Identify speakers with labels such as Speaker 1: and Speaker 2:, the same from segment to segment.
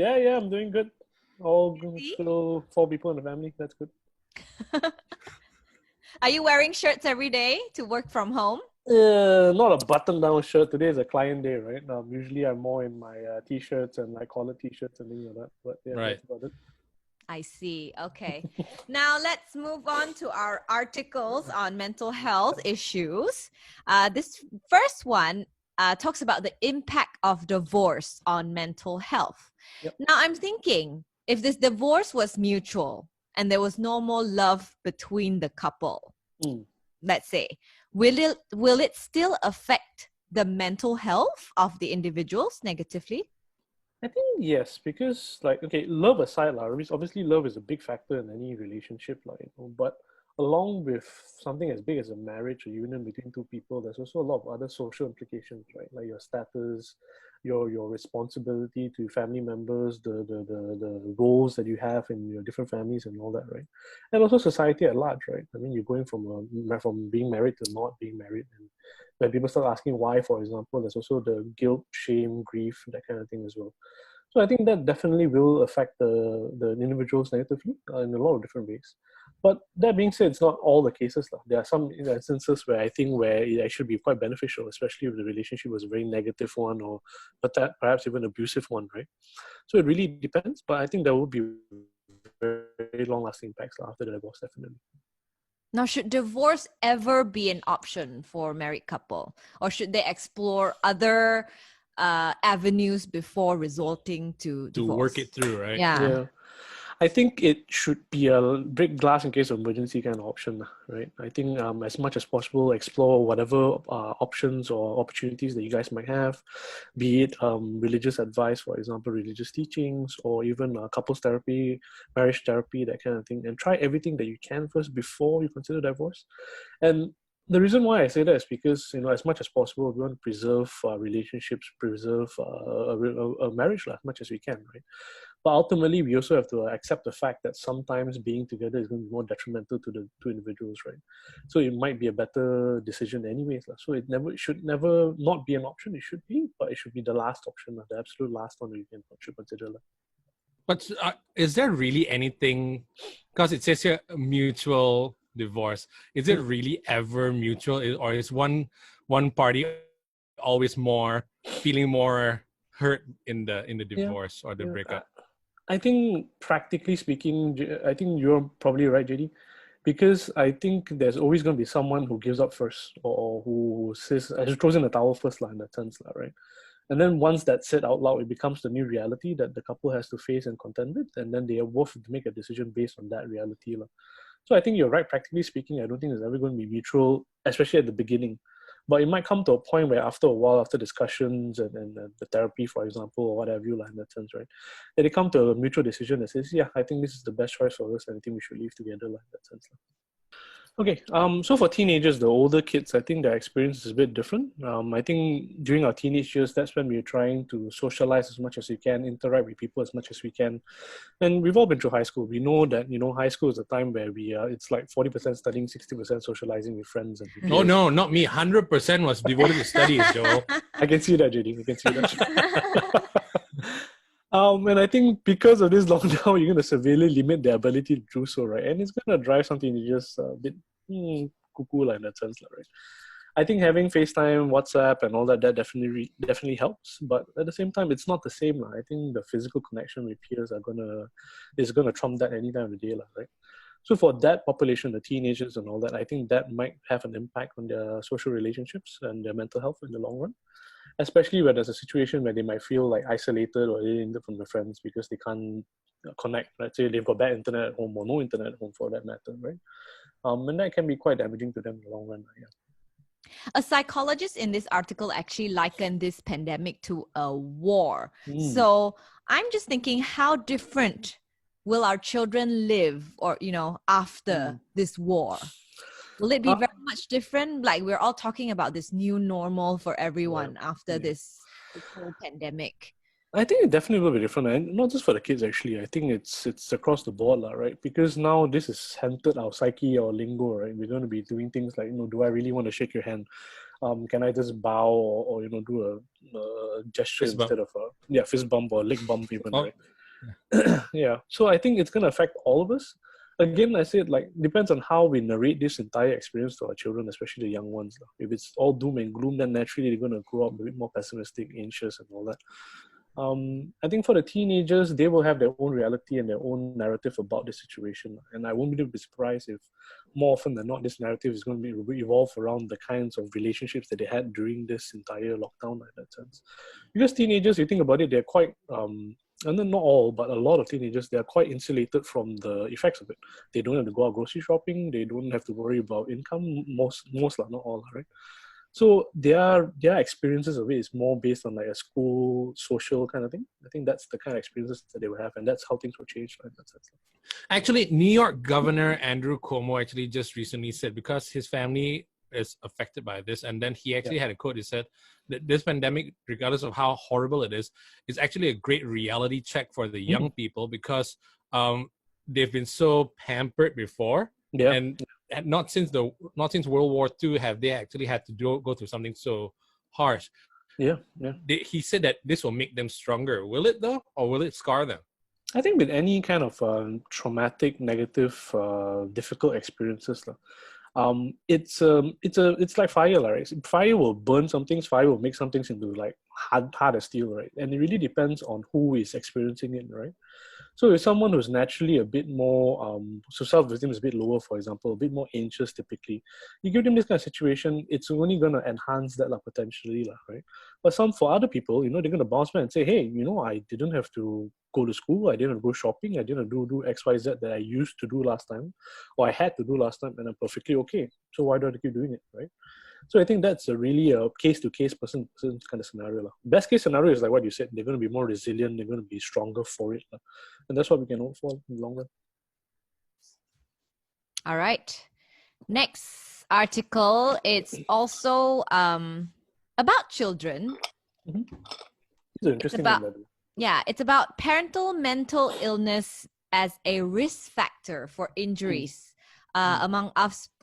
Speaker 1: Yeah, I'm doing good.
Speaker 2: See?
Speaker 1: Still 4 people in the family. That's good.
Speaker 2: Are you wearing shirts every day to work from home?
Speaker 1: Not a button-down shirt. Today is a client day, right? Usually I'm more in my t-shirts and like collar t-shirts and things like that. But yeah,
Speaker 3: Right.
Speaker 1: that's about it.
Speaker 2: I see. Okay. Now let's move on to our articles on mental health issues. This first one talks about the impact of divorce on mental health.
Speaker 1: Yep.
Speaker 2: Now I'm thinking, if this divorce was mutual and there was no more love between the couple, let's say, will it still affect the mental health of the individuals negatively?
Speaker 1: I think yes, because like okay, love aside, obviously love is a big factor in any relationship, but along with something as big as a marriage or union between two people, there's also a lot of other social implications, right? Like your status, your responsibility to family members, the roles that you have in your different families and all that, right? And also society at large, right? I mean, you're going from being married to not being married, and when people start asking why, for example, there's also the guilt, shame, grief, that kind of thing as well. So I think that definitely will affect the individuals negatively in a lot of different ways. But that being said, it's not all the cases. There are some instances where I think where it actually be quite beneficial, especially if the relationship was a very negative one or perhaps even abusive one, right? So it really depends, but I think there will be very long-lasting impacts after the divorce, definitely.
Speaker 2: Now, should divorce ever be an option for a married couple, or should they explore other avenues before resorting to divorce?
Speaker 3: To work it through, right?
Speaker 2: Yeah.
Speaker 1: I think it should be a break glass in case of emergency kind of option, right? I think as much as possible, explore whatever options or opportunities that you guys might have, be it religious advice, for example, religious teachings, or even couples therapy, marriage therapy, that kind of thing, and try everything that you can first before you consider divorce. And the reason why I say that is because, as much as possible, we want to preserve relationships, preserve a marriage as much as we can, right? But ultimately, we also have to accept the fact that sometimes being together is going to be more detrimental to the two individuals, right? So it might be a better decision anyways. So it should never not be an option. It should be, but it should be the last option, the absolute last one you should consider.
Speaker 3: But is there really anything, because it says here mutual divorce, is it really ever mutual, or is one party always feeling more hurt in the divorce or the breakup?
Speaker 1: I think practically speaking, I think you're probably right, JD, because I think there's always going to be someone who gives up first, or who throws in the towel first, in that sense, right? And then once that's said out loud, it becomes the new reality that the couple has to face and contend with, and then they are both to make a decision based on that reality. So I think you're right. Practically speaking, I don't think there's ever going to be mutual, especially at the beginning. But it might come to a point where after a while, after discussions and the therapy, for example, or whatever you like in that sense, right, that they come to a mutual decision that says, yeah, I think this is the best choice for us, and I think we should live together in that sense. Okay, so for teenagers, the older kids, I think their experience is a bit different. I think during our teenage years, that's when we're trying to socialize as much as we can, interact with people as much as we can. And we've all been through high school. We know that, high school is a time where it's like 40% studying, 60% socializing with friends. And
Speaker 3: Oh, no, not me. 100% was devoted to studies, Joel.
Speaker 1: I can see that, JD. I can see that. And I think because of this lockdown, you're going to severely limit their ability to do so, right? And it's going to drive something just a bit cuckoo in that sense, right? I think having FaceTime, WhatsApp, and all that definitely helps. But at the same time, it's not the same. I think the physical connection with peers is gonna trump that any time of the day, right? So for that population, the teenagers and all that, I think that might have an impact on their social relationships and their mental health in the long run. Especially where there's a situation where they might feel like isolated or alienated from their friends because they can't connect. Let's say they've got bad internet at home or no internet at home for that matter, right? And that can be quite damaging to them in the long run. Yeah.
Speaker 2: A psychologist in this article actually likened this pandemic to a war. So I'm just thinking, how different will our children live, or after this war? Will it be very much different? Like, we're all talking about this new normal for everyone after this whole pandemic.
Speaker 1: I think it definitely will be different, and not just for the kids. Actually, I think it's across the board, right? Because now this has entered our psyche or lingo, right? We're going to be doing things like, do I really want to shake your hand? Can I just bow or do a gesture
Speaker 3: Fist bump.
Speaker 1: instead of a fist bump or leg bump even,
Speaker 3: Oh,
Speaker 1: right? Yeah. So I think it's going to affect all of us. Again, I said, like, depends on how we narrate this entire experience to our children, especially the young ones. If it's all doom and gloom, then naturally they're going to grow up a bit more pessimistic, anxious, and all that. I think for the teenagers, they will have their own reality and their own narrative about the situation. And I won't be surprised if more often than not, this narrative is going to be evolve around the kinds of relationships that they had during this entire lockdown in that sense. Because teenagers, you think about it, they're quite, and then not all, but a lot of teenagers, they're quite insulated from the effects of it. They don't have to go out grocery shopping. They don't have to worry about income. Most, not all, right? So their experiences of it is more based on like a school social kind of thing. I think that's the kind of experiences that they will have, and that's how things will change. Right?
Speaker 3: actually, New York Governor Andrew Cuomo actually just recently said, because his family is affected by this, and then he actually had a quote. He said that this pandemic, regardless of how horrible it is actually a great reality check for the young people, because they've been so pampered before, and not since World War II have they actually had to go through something so harsh. He said that this will make them stronger. Will it though, or will it scar them?
Speaker 1: I think with any kind of traumatic, negative, difficult experiences, it's like fire, right? Fire will burn some things. Fire will make some things into like hard as steel, right? And it really depends on who is experiencing it, right? So if someone who's naturally a bit more, so self-esteem is a bit lower, for example, a bit more anxious typically, you give them this kind of situation, it's only going to enhance that potentially, right? But for other people, they're going to bounce back and say, hey, I didn't have to go to school, I didn't go shopping, I didn't do X, Y, Z that I used to do last time, or I had to do last time, and I'm perfectly okay. So why do I keep doing it, right? So I think that's really a case-to-case person kind of scenario. Best case scenario is like what you said. They're going to be more resilient. They're going to be stronger for it. And that's what we can hope for in the long run.
Speaker 2: All right. Next article. It's also about children.
Speaker 1: It's an interesting one.
Speaker 2: Yeah, it's about parental mental illness as a risk factor for injuries among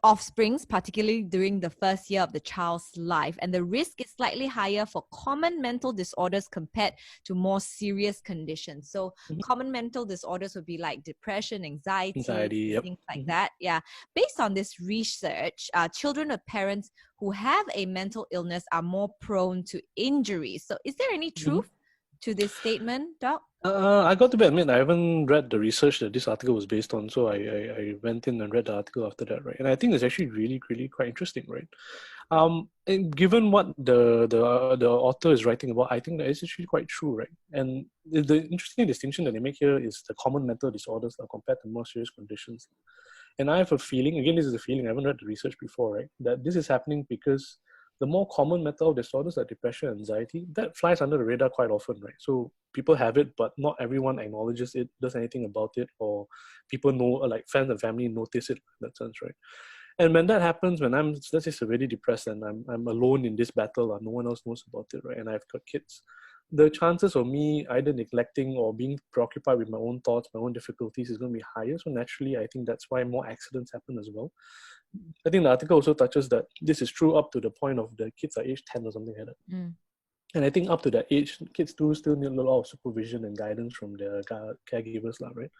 Speaker 2: offsprings, particularly during the first year of the child's life. And the risk is slightly higher for common mental disorders compared to more serious conditions. So common mental disorders would be like depression, anxiety things like that. Yeah. Based on this research, children of parents who have a mental illness are more prone to injuries. So is there any truth to this statement, Doc?
Speaker 1: I got to admit, I haven't read the research that this article was based on, so I went in and read the article after that, right? And I think it's actually really, really quite interesting, right? And given what the author is writing about, I think that is actually quite true, right? And the interesting distinction that they make here is the common mental disorders are compared to more serious conditions. And I have a feeling, again, this is a feeling, I haven't read the research before, right? That this is happening because the more common mental disorders like depression and anxiety, that flies under the radar quite often, right? So people have it, but not everyone acknowledges it, does anything about it, or people know, like friends and family notice it in that sense, right? And when that happens, when I'm, let's say, severely depressed and I'm alone in this battle, no one else knows about it, right? And I've got kids, the chances of me either neglecting or being preoccupied with my own thoughts, my own difficulties is going to be higher. So naturally, I think that's why more accidents happen as well. I think the article also touches that this is true up to the point of the kids are age 10 or something like that. And I think up to that age, kids do still need a lot of supervision and guidance from their caregivers, right?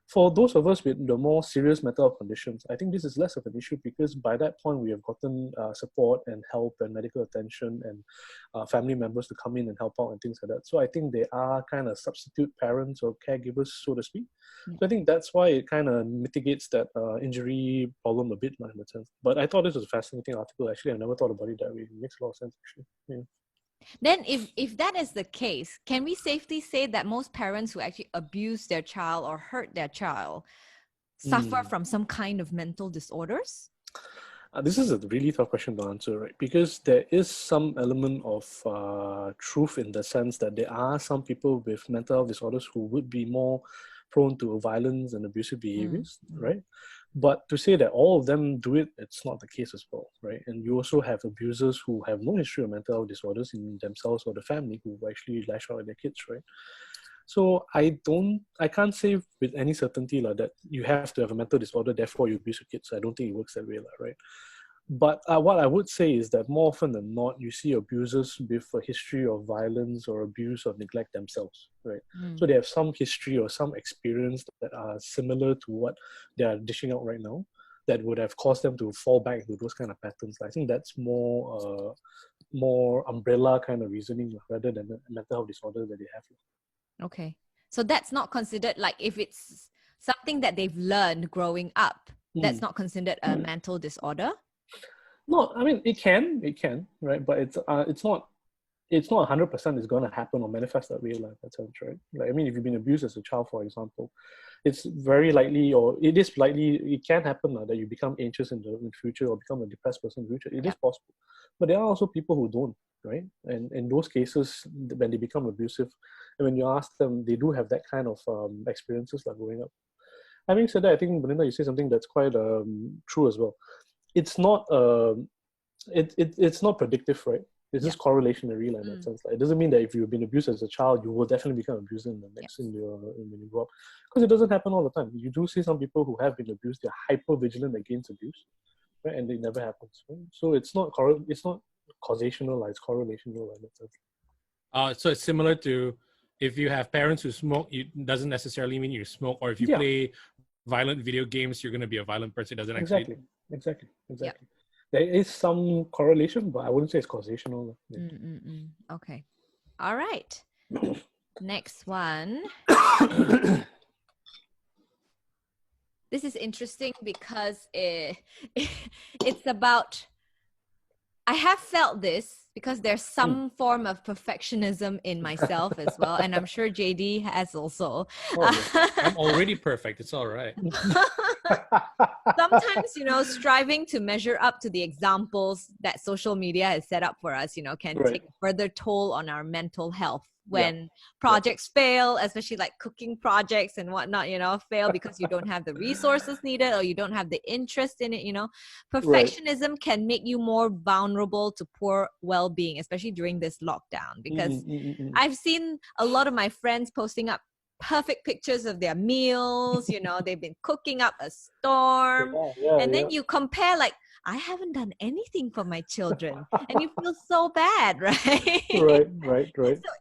Speaker 1: For those of us with the more serious mental health conditions, I think this is less of an issue because by that point we have gotten support and help and medical attention and family members to come in and help out and things like that. So I think they are kind of substitute parents or caregivers, so to speak. So I think that's why it kind of mitigates that injury problem a bit in that sense. But I thought this was a fascinating article. Actually, I never thought about it that way. It makes a lot of sense, actually. Yeah.
Speaker 2: Then if that is the case, can we safely say that most parents who actually abuse their child or hurt their child suffer from some kind of mental disorders?
Speaker 1: This is a really tough question to answer, right? Because there is some element of truth in the sense that there are some people with mental health disorders who would be more prone to violence and abusive behaviors, right? But to say that all of them do it, it's not the case as well, right? And you also have abusers who have no history of mental health disorders in themselves or the family who actually lash out at their kids, right? So I can't say with any certainty that you have to have a mental disorder, therefore you abuse your kids. I don't think it works that way, right? But what I would say is that more often than not, you see abusers with a history of violence or abuse or neglect themselves, right? So they have some history or some experience that are similar to what they are dishing out right now, that would have caused them to fall back into those kind of patterns. I think that's more umbrella kind of reasoning rather than the mental health disorder that they have.
Speaker 2: Okay. So that's not considered, like, if it's something that they've learned growing up, that's not considered a mental disorder?
Speaker 1: No, I mean it can, right? But it's not 100% is going to happen or manifest that way, like that sense, right? Like, I mean, if you've been abused as a child, for example, it's very likely, or it is likely, it can happen that you become anxious in the future or become a depressed person in the future. It is possible, but there are also people who don't, right? And in those cases, when they become abusive, and when you ask them, they do have that kind of experiences like growing up. Having said that, I think Belinda, you say something that's quite true as well. It's not it's not predictive, right? It's just correlationary in that sense. Like, it doesn't mean that if you've been abused as a child, you will definitely become abused in the next when you grow up, because it doesn't happen all the time. You do see some people who have been abused; they're hyper vigilant against abuse, right? And it never happens. Right? So it's not causational; it's correlational in that sense.
Speaker 3: So it's similar to if you have parents who smoke, it doesn't necessarily mean you smoke, or if you play violent video games, you're going to be a violent person. It doesn't actually.
Speaker 1: Exactly. There is some correlation, but I wouldn't say it's causational.
Speaker 2: Okay. All right. Next one. This is interesting because it's about, I have felt this because there's some form of perfectionism in myself as well. And I'm sure JD has also.
Speaker 3: I'm already perfect. It's all right.
Speaker 2: Sometimes, striving to measure up to the examples that social media has set up for us, can take a further toll on our mental health. When projects fail, especially like cooking projects and whatnot, fail because you don't have the resources needed or you don't have the interest in it, perfectionism can make you more vulnerable to poor well-being, especially during this lockdown, because I've seen a lot of my friends posting up perfect pictures of their meals, they've been cooking up a storm, and then you compare, like, I haven't done anything for my children, and you feel so bad, right?
Speaker 1: Right.
Speaker 2: So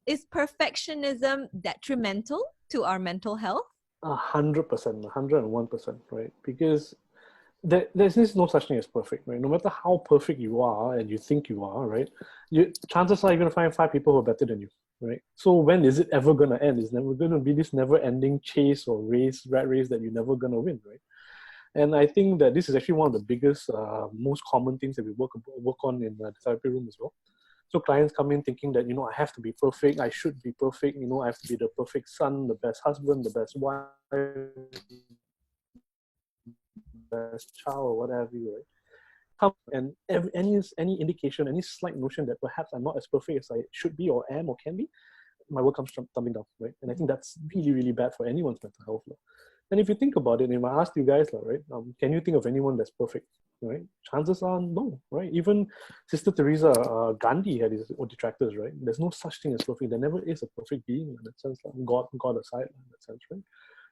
Speaker 2: is perfectionism detrimental to our mental health?
Speaker 1: 100%, 101%, right? Because there's no such thing as perfect, right? No matter how perfect you are and you think you are, right? Chances are you're going to find 5 people who are better than you, right? So when is it ever going to end? It's never going to be this never-ending chase or rat race that you're never going to win, right? And I think that this is actually one of the biggest, most common things that we work on in the therapy room as well. So clients come in thinking that, I have to be perfect, I should be perfect, I have to be the perfect son, the best husband, the best wife, best child, or whatever, right? And any indication, any slight notion that perhaps I'm not as perfect as I should be or am or can be, my work comes tumbling down, right? And I think that's really, really bad for anyone's mental health. And if you think about it, if I ask you guys, right, can you think of anyone that's perfect, right? Chances are no, right? Even Sister Teresa, Gandhi had his detractors, right? There's no such thing as perfect. There never is a perfect being in that sense, like God aside in that sense, right?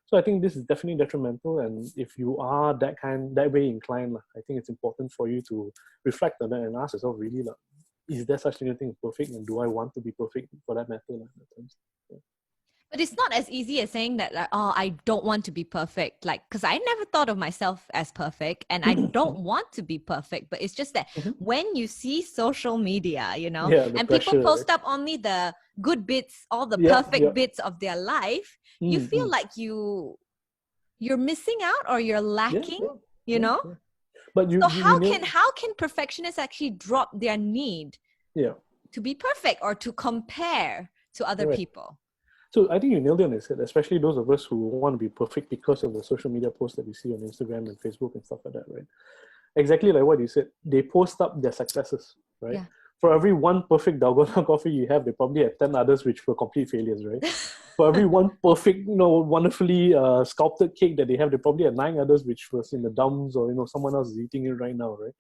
Speaker 1: So I think this is definitely detrimental, and if you are that way inclined, I think it's important for you to reflect on that and ask yourself, really, is there such thing as perfect, and do I want to be perfect for that matter? In that sense?
Speaker 2: But it's not as easy as saying that, like, oh, I don't want to be perfect. Like, because I never thought of myself as perfect, and I don't want to be perfect. But it's just that when you see social media, and
Speaker 1: pressure,
Speaker 2: people post up only the good bits, all the perfect bits of their life, you feel like you're missing out or you're lacking, But so how can perfectionists actually drop their need to be perfect or to compare to other people?
Speaker 1: So I think you nailed it on the head, especially those of us who want to be perfect because of the social media posts that we see on Instagram and Facebook and stuff like that, right? Exactly like what you said. They post up their successes, right? Yeah. For every one perfect dalgona coffee you have, they probably had 10 others which were complete failures, right? For every one perfect, wonderfully sculpted cake that they have, they probably had 9 others which was in the dumps, or, someone else is eating it right now, right?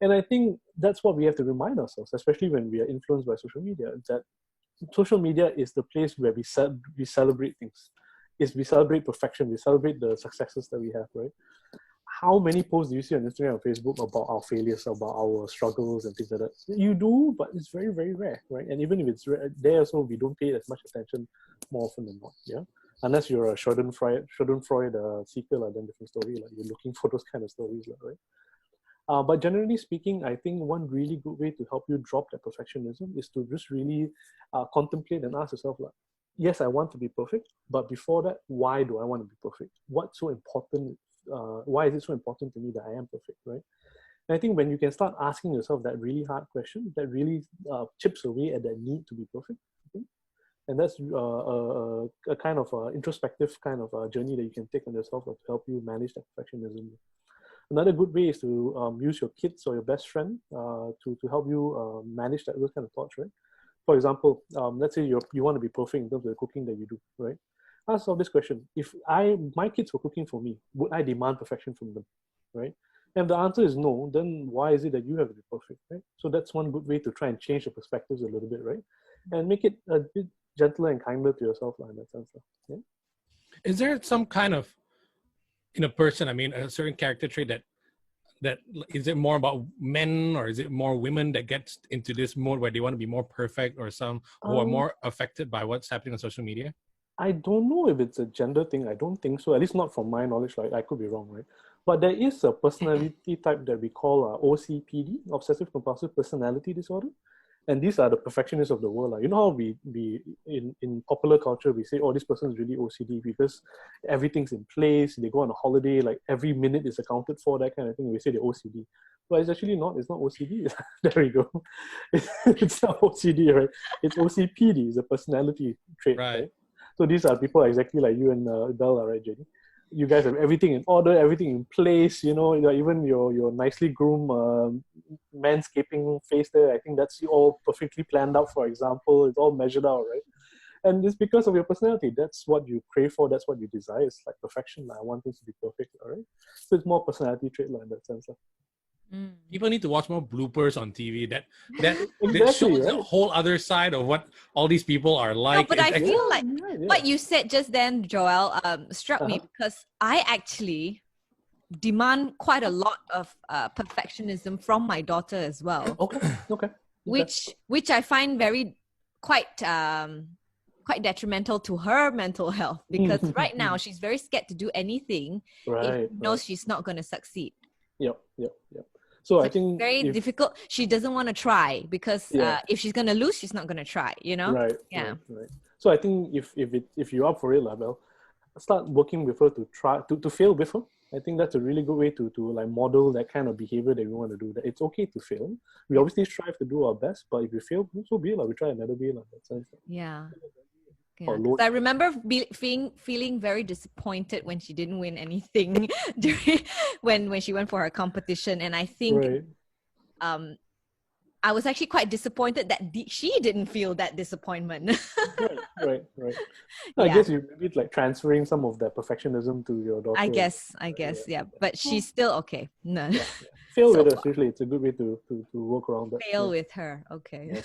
Speaker 1: And I think that's what we have to remind ourselves, especially when we are influenced by social media, that social media is the place where we celebrate things. We celebrate perfection. We celebrate the successes that we have, right? how many posts do you see on Instagram or Facebook about our failures, about our struggles and things like that? You do, but it's very, very rare, right? And even if it's there, so we don't pay as much attention more often than not, yeah? Unless you're a Schadenfreude seeker, then different story, like you're looking for those kind of stories, right? But generally speaking, I think one really good way to help you drop that perfectionism is to just really contemplate and ask yourself, like, yes, I want to be perfect, but before that, why do I want to be perfect? What's so important? Why is it so important to me that I am perfect, right? And I think when you can start asking yourself that really hard question, that really chips away at that need to be perfect, I think. And that's a kind of introspective kind of journey that you can take on yourself to help you manage that perfectionism. Another good way is to use your kids or your best friend to help you manage those kind of thoughts, right? For example, let's say you want to be perfect in terms of the cooking that you do, right? Ask yourself this question: if my kids were cooking for me, would I demand perfection from them, right? And if the answer is no, then why is it that you have to be perfect, right? So that's one good way to try and change the perspectives a little bit, right? And make it a bit gentler and kinder to yourself in that sense. Yeah?
Speaker 3: Is there some kind of, in a person, I mean, a certain character trait that is it more about men or is it more women that gets into this mode where they want to be more perfect, or some who are more affected by what's happening on social media?
Speaker 1: I don't know if it's a gender thing. I don't think so. At least not from my knowledge. Like, I could be wrong, right? But there is a personality type that we call OCPD, Obsessive Compulsive Personality Disorder. And these are the perfectionists of the world. Like, you know how we in popular culture, we say, oh, this person is really OCD because everything's in place. They go on a holiday, like every minute is accounted for, that kind of thing. We say they're OCD. But it's actually not. It's not OCD. There we go. It's not OCD, right? It's OCPD. It's a personality trait, right? So these are people exactly like you and Bel, right, JD? You guys have everything in order, everything in place, even your nicely groomed manscaping face there. I think that's all perfectly planned out, for example. It's all measured out, right? And it's because of your personality. That's what you crave for. That's what you desire. It's like perfection. I want things to be perfect, all right? So it's more personality trait in that sense.
Speaker 3: People need to watch more bloopers on TV that
Speaker 1: Exactly,
Speaker 3: shows
Speaker 1: right?
Speaker 3: the whole other side of what all these people are like.
Speaker 2: No, but I feel like what you said just then, Joel, struck me because I actually demand quite a lot of perfectionism from my daughter as well.
Speaker 1: Okay.
Speaker 2: Which I find quite detrimental to her mental health, because right now she's very scared to do anything if she knows she's not going to succeed.
Speaker 1: Yep. So I think
Speaker 2: it's very difficult. She doesn't want to try because if she's going to lose, she's not going to try, Right.
Speaker 1: So I think if you're up for it, Bel, start working with her to try to fail with her. I think that's a really good way to like model that kind of behavior that we want to do. That it's okay to fail. We obviously strive to do our best, but if you fail, so be it. We try another way. That sense.
Speaker 2: Yeah. I remember feeling very disappointed when she didn't win anything when she went for her competition, and I think I was actually quite disappointed that she didn't feel that disappointment.
Speaker 1: Right. I guess you maybe like transferring some of that perfectionism to your daughter.
Speaker 2: I guess, but she's still okay. No.
Speaker 1: Fail with her, usually it's a good way to work around that.
Speaker 2: Fail with her, okay.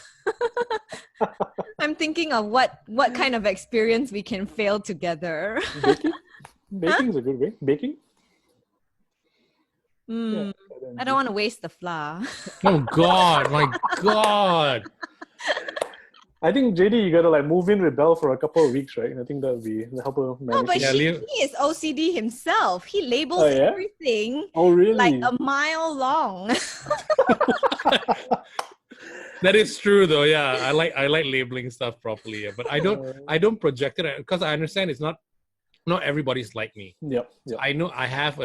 Speaker 2: I'm thinking of what kind of experience we can fail together.
Speaker 1: Baking is a good way. Baking?
Speaker 2: I don't want to waste the flour.
Speaker 3: Oh God, my God.
Speaker 1: I think JD, you gotta like move in with Bel for a couple of weeks, right? I think that would be help her manage.
Speaker 2: No, but he is OCD himself. He labels everything like a mile long.
Speaker 3: That is true though. Yeah, I like labeling stuff properly, but I don't project it because I understand it's not everybody's like me.
Speaker 1: Yep.
Speaker 3: I know I have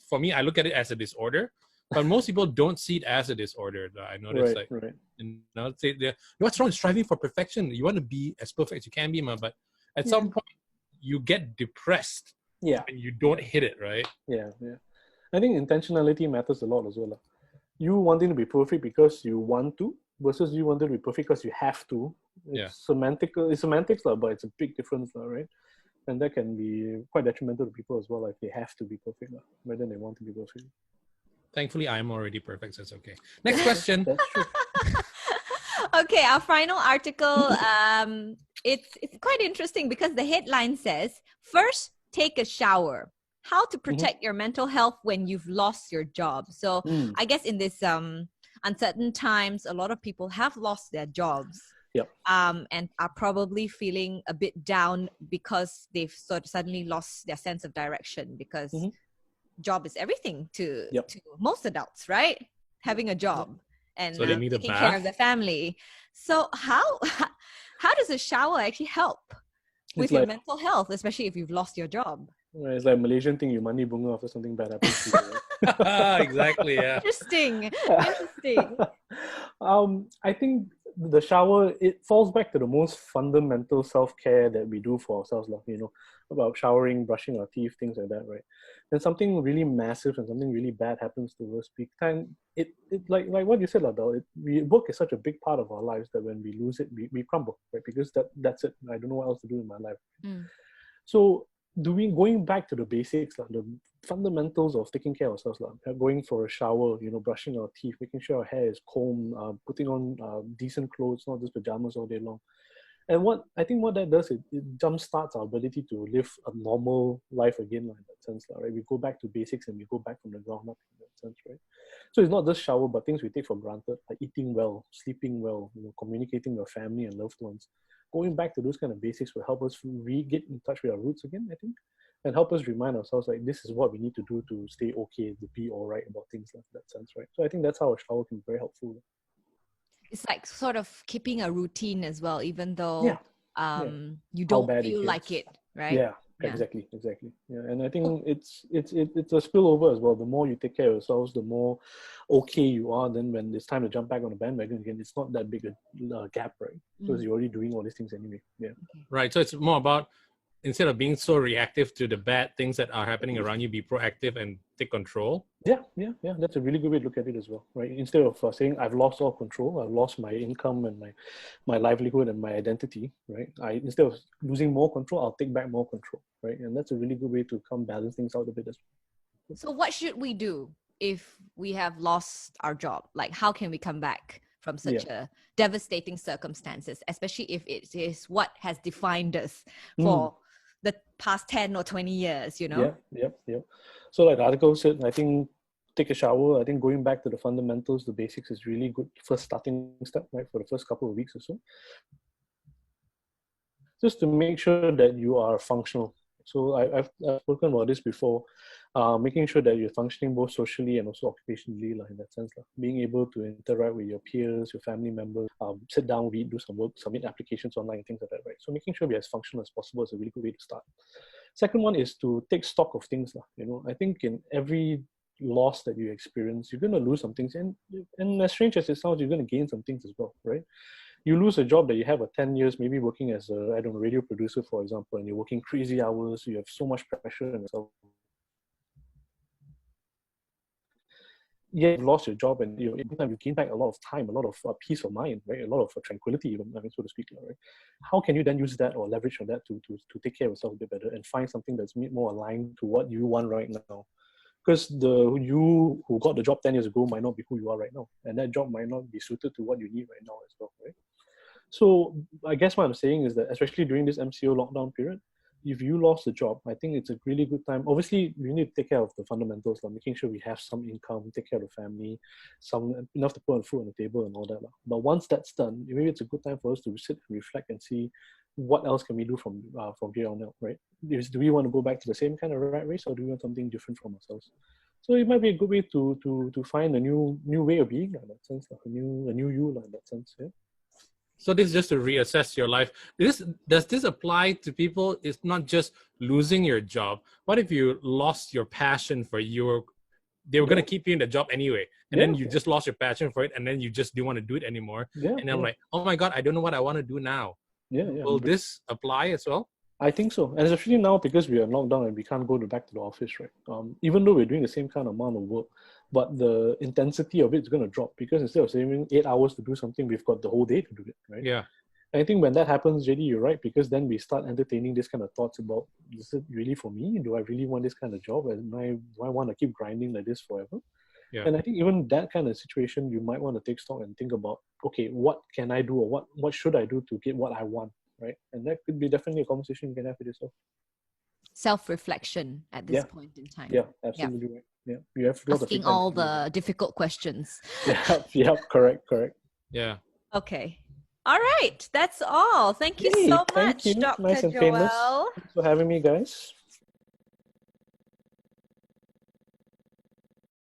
Speaker 3: for me, I look at it as a disorder, but most people don't see it as a disorder. I notice say what's wrong with striving for perfection? You want to be as perfect as you can be, but at some point you get depressed.
Speaker 1: Yeah.
Speaker 3: And you don't hit it, right?
Speaker 1: Yeah. I think intentionality matters a lot as well. You wanting to be perfect because you want to versus you wanting to be perfect because you have to. It's semantics, but it's a big difference, right? And that can be quite detrimental to people as well if they have to be perfect rather than they want to be perfect.
Speaker 3: Thankfully, I'm already perfect, so it's okay. Next question.
Speaker 1: That's true.
Speaker 2: Okay, our final article, it's quite interesting because the headline says, first, take a shower. how to protect your mental health when you've lost your job. So I guess in this uncertain times, a lot of people have lost their jobs.
Speaker 1: Yep.
Speaker 2: And are probably feeling a bit down because they've sort of suddenly lost their sense of direction, because job is everything to most adults, right? Having a job and
Speaker 3: So they need a
Speaker 2: taking care
Speaker 3: bath?
Speaker 2: of the family. So how does a shower actually help with
Speaker 1: It's
Speaker 2: your
Speaker 1: like,
Speaker 2: mental health, especially if you've lost your job?
Speaker 1: it's like Malaysian thing, you mani bunga after something bad happens to you. Right?
Speaker 3: Exactly, yeah.
Speaker 2: Interesting.
Speaker 1: I think the shower, it falls back to the most fundamental self-care that we do for ourselves, like, about showering, brushing our teeth, things like that, right? Then something really massive and something really bad happens to us, big time. It like what you said, Bel, work is such a big part of our lives that when we lose it, we crumble, right? Because that's it. I don't know what else to do in my life. So going back to the basics, like the fundamentals of taking care of ourselves, like going for a shower, brushing our teeth, making sure our hair is combed, putting on decent clothes, not just pajamas all day long. And what that does, it jumpstarts our ability to live a normal life again, like, in that sense, right? We go back to basics and we go back from the ground up in that sense, right? So it's not just shower, but things we take for granted, like eating well, sleeping well, communicating with family and loved ones. Going back to those kind of basics will help us get in touch with our roots again, I think, and help us remind ourselves, like, this is what we need to do to stay okay, to be all right about things, like that sense, right? So I think that's how a shower can be very helpful.
Speaker 2: It's like sort of keeping a routine as well, even though you
Speaker 1: How
Speaker 2: don't
Speaker 1: bad
Speaker 2: feel
Speaker 1: it
Speaker 2: like
Speaker 1: gets.
Speaker 2: it, right?
Speaker 1: Yeah, exactly. Yeah, and I think it's a spillover as well. The more you take care of yourselves, the more okay you are. Then when it's time to jump back on the bandwagon again, it's not that big a gap, right? Because you're already doing all these things anyway. Yeah.
Speaker 3: Right. So it's more about, instead of being so reactive to the bad things that are happening around you, be proactive and take control.
Speaker 1: Yeah. That's a really good way to look at it as well, right? Instead of saying I've lost all control, I've lost my income and my livelihood and my identity, right? Instead of losing more control, I'll take back more control, right? And that's a really good way to come balance things out a bit as well.
Speaker 2: So what should we do if we have lost our job? Like, how can we come back from such a devastating circumstances, especially if it is what has defined us for the past 10 or 20 years,
Speaker 1: Yeah. So like the article said, I think take a shower. I think going back to the fundamentals, the basics is really good first starting step, right? For the first couple of weeks or so. Just to make sure that you are functional. So I've spoken about this before, making sure that you're functioning both socially and also occupationally, like, in that sense, like, being able to interact with your peers, your family members, sit down, read, do some work, submit applications online, things like that, right? So making sure we're as functional as possible is a really good way to start. Second one is to take stock of things. I think in every loss that you experience, you're going to lose some things. And as strange as it sounds, you're going to gain some things as well, right? You lose a job that you have for 10 years, maybe working as a, radio producer, for example, and you're working crazy hours, you have so much pressure on yourself. Yeah, you've lost your job, and you gain back a lot of time, a lot of peace of mind, right? A lot of tranquility, even, so to speak, right? How can you then use that or leverage on that to take care of yourself a bit better and find something that's more aligned to what you want right now? Because you who got the job 10 years ago might not be who you are right now, and that job might not be suited to what you need right now as well, right? So I guess what I'm saying is that, especially during this MCO lockdown period, if you lost a job, I think it's a really good time. Obviously, we need to take care of the fundamentals, like making sure we have some income, take care of the family, enough to put on food on the table and all that. But once that's done, maybe it's a good time for us to sit and reflect and see what else can we do from here on out, right? Do we want to go back to the same kind of rat race, or do we want something different from ourselves? So it might be a good way to find a new way of being, in that sense, like a new you, in that sense. Yeah.
Speaker 3: So this is just to reassess your life. Does this apply to people? It's not just losing your job. What if you lost your passion for they were going to keep you in the job anyway, and then you just lost your passion for it, and then you just didn't want to do it anymore. And I'm like, oh my God, I don't know what I want to do now. Will this apply as well?
Speaker 1: I think so. And especially now, because we are locked down and we can't go back to the office, right? Even though we're doing the same kind of amount of work, but the intensity of it is going to drop, because instead of saving 8 hours to do something, we've got the whole day to do it, right?
Speaker 3: Yeah.
Speaker 1: And I think when that happens, JD, you're right, because then we start entertaining this kind of thoughts about, is it really for me? Do I really want this kind of job? Do I want to keep grinding like this forever?
Speaker 3: Yeah.
Speaker 1: And I think even that kind of situation, you might want to take stock and think about, okay, what can I do, or what should I do to get what I want, right? And that could be definitely a conversation you can have with yourself.
Speaker 2: self-reflection at this point in time.
Speaker 1: Yeah, absolutely right. Yeah, you have to do
Speaker 2: Asking all the difficult questions.
Speaker 1: Yeah, correct.
Speaker 3: Yeah.
Speaker 2: Okay. All right. That's all. Thank you so much,
Speaker 1: Thank you.
Speaker 2: Dr.
Speaker 1: Nice and painless.
Speaker 2: Joel.
Speaker 1: Thanks for having me, guys.